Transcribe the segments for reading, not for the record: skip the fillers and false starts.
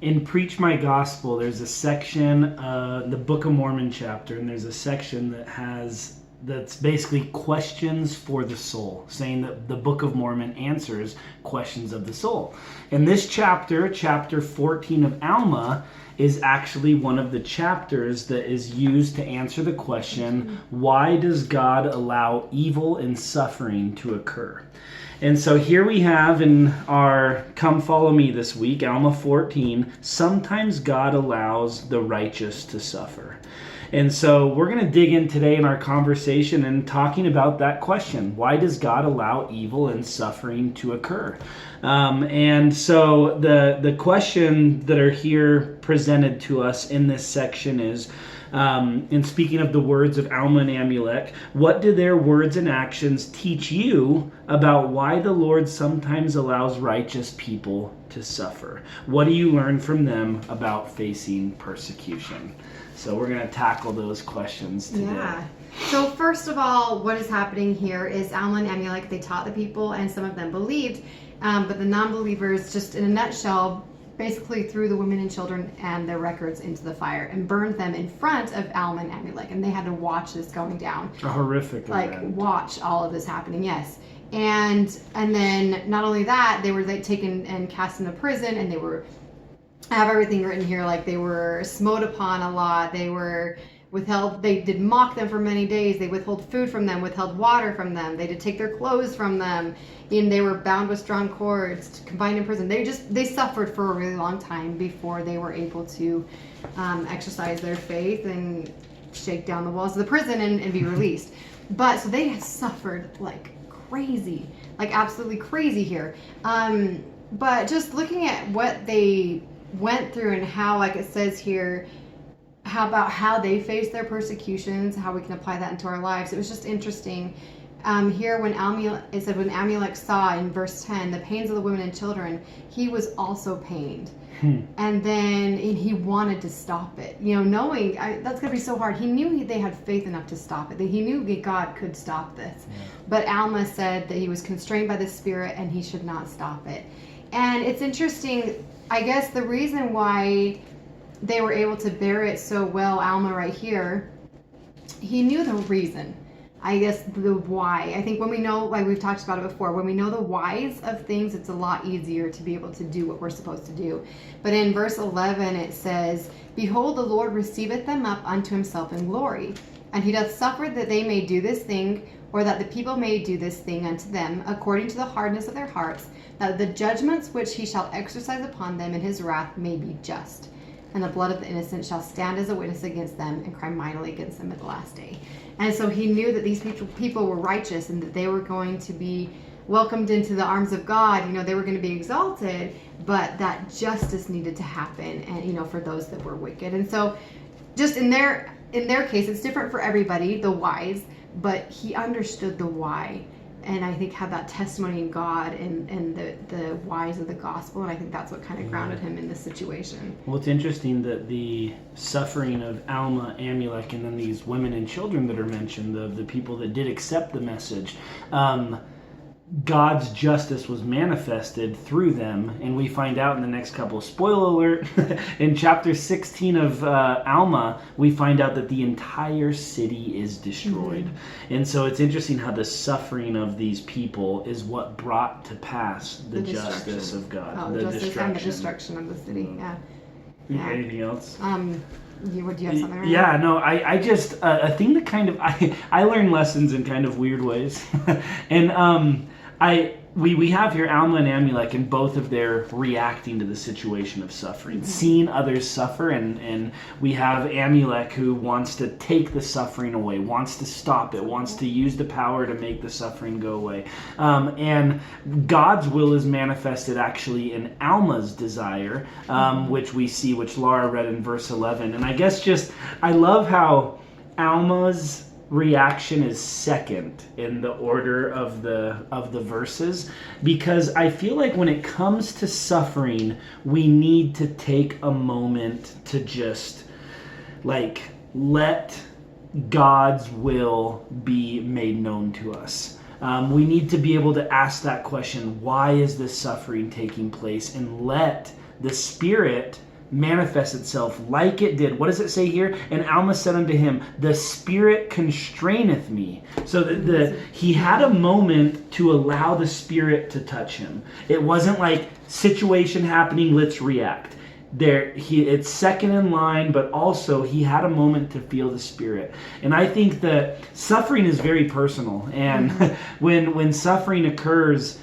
in Preach My Gospel, there's a section, the Book of Mormon chapter, and there's a section that's basically questions for the soul, saying that the Book of Mormon answers questions of the soul. And this chapter, chapter 14 of Alma, is actually one of the chapters that is used to answer the question, why does God allow evil and suffering to occur? And so here we have in our Come Follow Me this week, Alma 14, sometimes God allows the righteous to suffer. And so we're going to dig in today in our conversation and talking about that question. Why does God allow evil and suffering to occur? And so the question that are here presented to us in this section is, in speaking of the words of Alma and Amulek, what do their words and actions teach you about why the Lord sometimes allows righteous people to suffer? What do you learn from them about facing persecution? So we're going to tackle those questions today. Yeah. So first of all, what is happening here is Alma and Amulek, they taught the people, and some of them believed, but the non-believers, just in a nutshell, basically threw the women and children and their records into the fire and burned them in front of Alma and Amulek, and they had to watch this going down. A horrific event. Watch all of this happening, yes. And then not only that, they were taken and cast into prison, and I have everything written here, like they were smote upon a lot, they were withheld, they did mock them for many days, they withheld food from them, withheld water from them, they did take their clothes from them, and they were bound with strong cords, confined in prison. They suffered for a really long time before they were able to exercise their faith and shake down the walls of the prison and be released. But so they had suffered like crazy, like absolutely crazy here. But just looking at what they went through and how, like it says here, how they faced their persecutions, how we can apply that into our lives. It was just interesting. Here when Amulek saw in verse 10 the pains of the women and children, he was also pained. And then he wanted to stop it, knowing that's going to be so hard. He knew they had faith enough to stop it, that he knew that God could stop this. Yeah. But Alma said that he was constrained by the Spirit and he should not stop it. And it's interesting, I guess the reason why they were able to bear it so well, Alma right here, he knew the reason. I guess the why. I think when we know, like we've talked about it before, when we know the whys of things, it's a lot easier to be able to do what we're supposed to do. But in verse 11 it says, behold, the Lord receiveth them up unto himself in glory, and he doth suffer that they may do this thing, or that the people may do this thing unto them, according to the hardness of their hearts, that the judgments which he shall exercise upon them in his wrath may be just. And the blood of the innocent shall stand as a witness against them, and cry mightily against them at the last day. And so he knew that these people were righteous, and that they were going to be welcomed into the arms of God. They were going to be exalted, but that justice needed to happen, and for those that were wicked. And so just in their case, it's different for everybody, the whys, but he understood the why. And I think had that testimony in God and the whys of the gospel, and I think that's what kind of grounded him in this situation. Well, it's interesting that the suffering of Alma, Amulek, and then these women and children that are mentioned, the people that did accept the message, God's justice was manifested through them, and we find out in the next couple, spoiler alert, in chapter 16 of Alma, we find out that the entire city is destroyed. Mm-hmm. And so it's interesting how the suffering of these people is what brought to pass the justice of God. The justice and the destruction of the city, yeah. Anything else? Do you have something right Yeah, no, I just, a thing that kind of, I learn lessons in kind of weird ways. And we have here Alma and Amulek, and both of their reacting to the situation of suffering, seeing others suffer, and we have Amulek who wants to take the suffering away, wants to stop it, wants to use the power to make the suffering go away. And God's will is manifested actually in Alma's desire, which Laura read in verse 11. And I guess I love how Alma's reaction is second in the order of the verses, because I feel like when it comes to suffering, we need to take a moment to just let God's will be made known to us. We need to be able to ask that question, why is this suffering taking place, and let the Spirit manifest itself like it did. What does it say here? And Alma said unto him, the Spirit constraineth me. So he had a moment to allow the Spirit to touch him. It wasn't like situation happening, let's react. It's second in line, but also he had a moment to feel the Spirit. And I think that suffering is very personal. And when suffering occurs,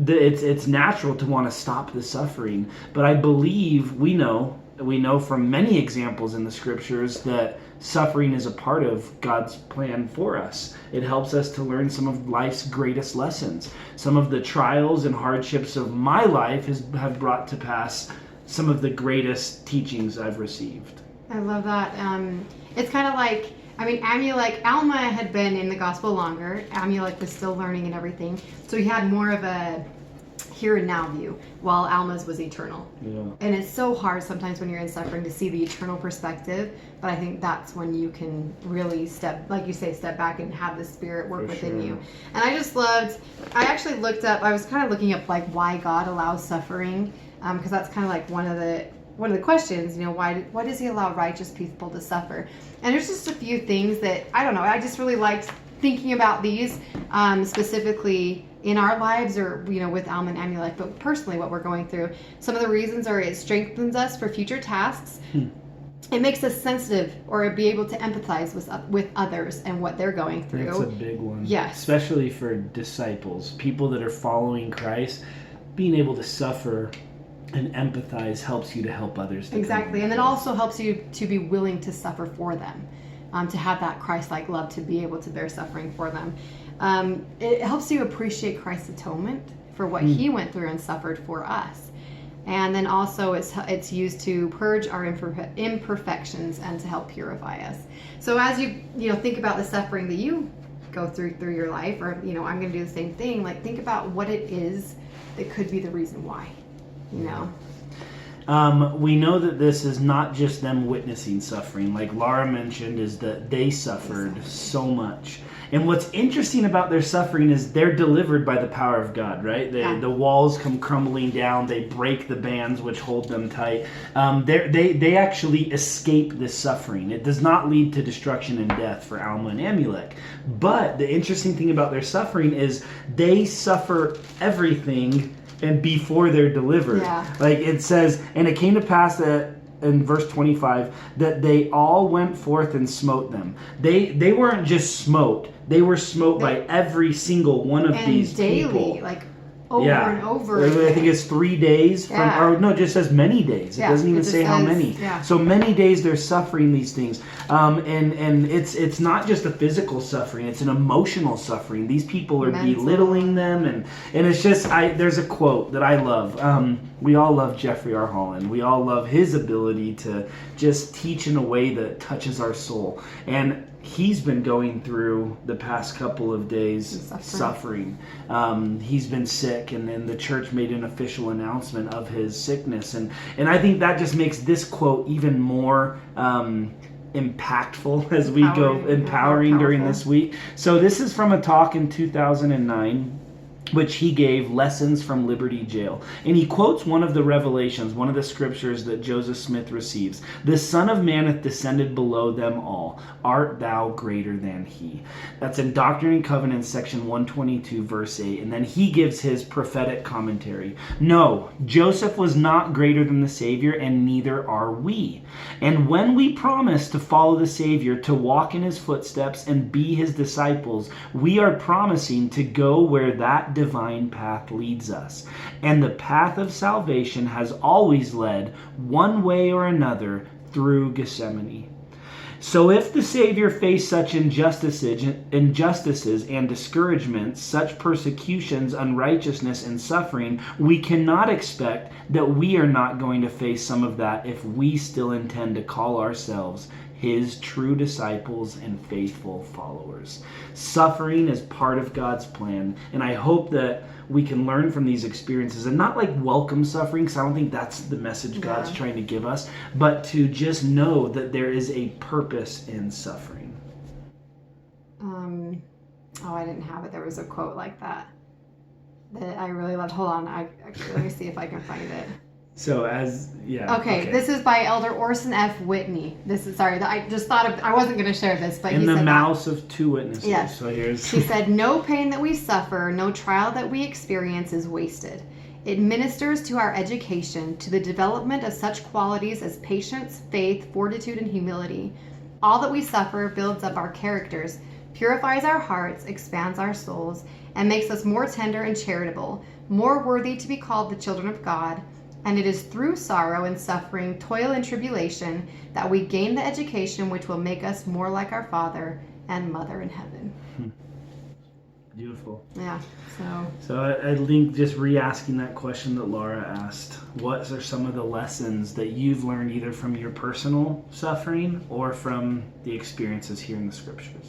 it's natural to want to stop the suffering. But I believe we know from many examples in the scriptures that suffering is a part of God's plan for us. It helps us to learn some of life's greatest lessons. Some of the trials and hardships of my life have brought to pass some of the greatest teachings I've received. I love that. It's kind of like, Alma had been in the gospel longer. Amulek was still learning and everything. So he had more of a here and now view, while Alma's was eternal. Yeah. And it's so hard sometimes when you're in suffering to see the eternal perspective, but I think that's when you can really step back and have the Spirit work within you. And I actually looked up, I was kind of looking up like why God allows suffering, because that's kind of like one of the questions, why does he allow righteous people to suffer? And there's just a few things that, I don't know, I just really liked thinking about these, specifically in our lives or, with Alma and Amulek, but personally what we're going through. Some of the reasons are it strengthens us for future tasks. It makes us sensitive or be able to empathize with others and what they're going through. That's a big one. Yes. Especially for disciples, people that are following Christ, being able to suffer and empathize helps you to help others. Exactly. And then also helps you to be willing to suffer for them, to have that Christ-like love, to be able to bear suffering for them. It helps you appreciate Christ's atonement for what he went through and suffered for us. And then also it's used to purge our imperfections and to help purify us. So as you think about the suffering that you go through your life, or I'm going to do the same thing, like think about what it is that could be the reason why. We know that this is not just them witnessing suffering. Like Laura mentioned, is that they suffered so much. And what's interesting about their suffering is they're delivered by the power of God, right? The walls come crumbling down. They break the bands which hold them tight. They actually escape this suffering. It does not lead to destruction and death for Alma and Amulek. But the interesting thing about their suffering is they suffer everything and before they're delivered. Yeah. Like it says, and it came to pass that in verse 25 that they all went forth and smote them. They weren't just smote. They were smote by every single one of these daily, people. like over and over. I think it's 3 days. It just says many days. It doesn't even say how many. Yeah. So many days they're suffering these things. And it's not just a physical suffering. It's an emotional suffering. These people are belittling them. And it's just, there's a quote that I love. We all love Jeffrey R. Holland. We all love his ability to just teach in a way that touches our soul. And he's been going through the past couple of days suffering. He's been sick, and then the church made an official announcement of his sickness. And I think that just makes this quote even more impactful as we go, empowering during this week. So this is from a talk in 2009, which he gave, Lessons from Liberty Jail. And he quotes one of the revelations, one of the scriptures that Joseph Smith receives. The Son of Man hath descended below them all. Art thou greater than he? That's in Doctrine and Covenants, section 122, verse 8. And then he gives his prophetic commentary. No, Joseph was not greater than the Savior, and neither are we. And when we promise to follow the Savior, to walk in his footsteps and be his disciples, we are promising to go where that divine path leads us. And the path of salvation has always led, one way or another, through Gethsemane. So if the Savior faced such injustices and discouragements, such persecutions, unrighteousness, and suffering, we cannot expect that we are not going to face some of that if we still intend to call ourselves his true disciples and faithful followers. Suffering is part of God's plan, and I hope that we can learn from these experiences and not like welcome suffering, because I don't think that's the message God's trying to give us, but to just know that there is a purpose in suffering. I didn't have it. There was a quote like that I really loved. Hold on, let me see if I can find it. So Okay, this is by Elder Orson F. Whitney. This is I just thought I wasn't going to share this, but in he the said mouths of two witnesses. Yes. So here's he said, "No pain that we suffer, no trial that we experience is wasted. It ministers to our education, to the development of such qualities as patience, faith, fortitude, and humility. All that we suffer builds up our characters, purifies our hearts, expands our souls, and makes us more tender and charitable, more worthy to be called the children of God. And it is through sorrow and suffering, toil and tribulation, that we gain the education which will make us more like our Father and Mother in heaven." beautiful. Yeah, So I think just re-asking that question that Laura asked, what are some of the lessons that you've learned either from your personal suffering or from the experiences here in the scriptures?